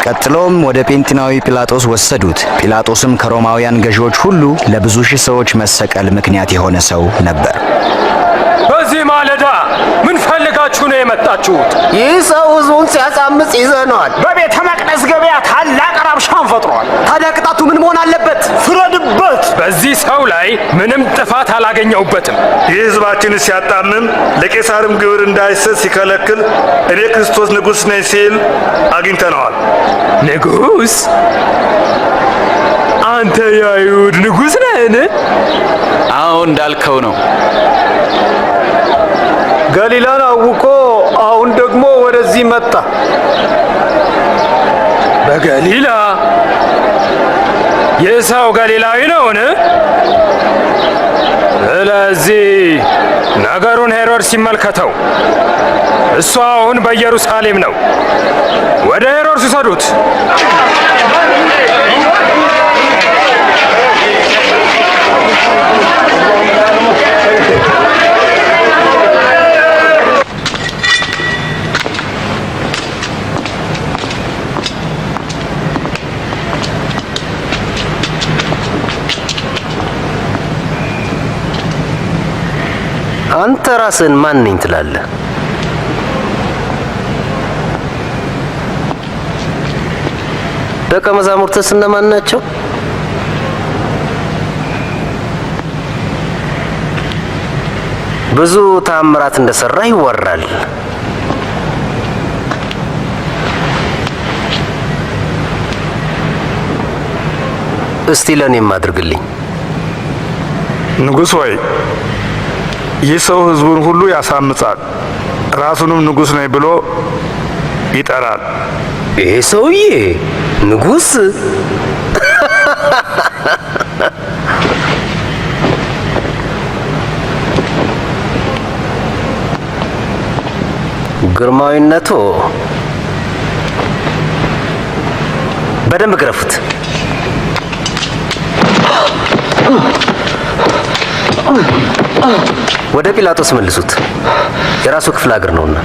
ቀጥሎም ወደ ጴንጤናዊ ጲላጦስ ወሰዱት። ጲላጦስም ከሮማውያን ገዢዎች ሁሉ ለብዙ ሺህ ሰዎች መሰቀል ምክንያት የሆነ ሰው ነበር። በዚህ ማለዳ ምን ፈልጋችሁ ነው የመጣችሁት? ይህ ሰው ሕዝቡን ሲያሳምጽ ይዘነዋል። በቤተ መቅደስ ገበያ ታላቅ ረብሻን ፈጥሯል። ታዲያ ቅጣቱ ምን መሆን አለበት? ፍረድበት። በዚህ ሰው ላይ ምንም ጥፋት አላገኘሁበትም። ይህ ሕዝባችን ሲያጣምም ለቄሳርም ግብር እንዳይሰጥ ሲከለክል እኔ ክርስቶስ ንጉሥ ነኝ ሲል አግኝተነዋል። ንጉሥ? አንተ የአይሁድ ንጉሥ ነህን? አዎ እንዳልከው ነው። ገሊላን አውቆ አሁን ደግሞ ወደዚህ መጣ። በገሊላ? ይህ ሰው ገሊላዊ ነውን? ስለዚህ ነገሩን ሄሮድስ ሲመልከተው፣ እሱ አሁን በኢየሩሳሌም ነው። ወደ ሄሮድስ ውሰዱት። አንተ ራስህን ማን ነኝ ትላለህ? ደቀ መዛሙርትስ እነማን ናቸው? ብዙ ተአምራት እንደሰራ ይወራል። እስቲ ለኔም አድርግልኝ። ንጉሥ ሆይ ይህ ሰው ሕዝቡን ሁሉ ያሳምጻል፣ ራሱንም ንጉሥ ነኝ ብሎ ይጠራል። ይሄ ሰውዬ ንጉሥ? ግርማዊነቱ በደንብ ግረፉት። ወደ ጲላጦስ መልሱት። የራሱ ክፍለ ሀገር ነውና።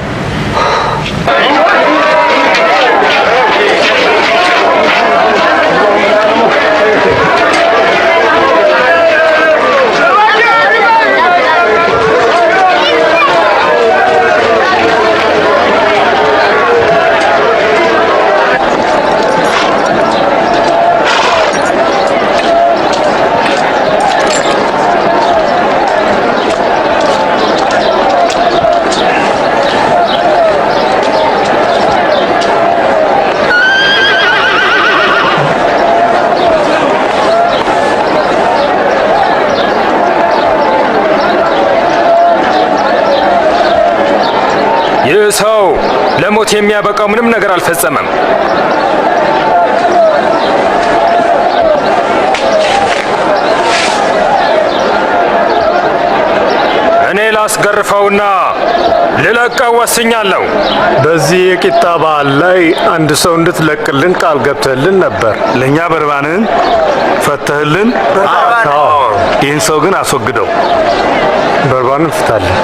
ይህ ሰው ለሞት የሚያበቃው ምንም ነገር አልፈጸመም። እኔ ላስገርፈውና ልለቀው ወስኛለሁ። በዚህ የቂጣ በዓል ላይ አንድ ሰው እንድትለቅልን ቃል ገብተህልን ነበር። ለእኛ በርባንን ፈተህልን፣ ይህን ሰው ግን አስወግደው። በርባንን ፍታለን።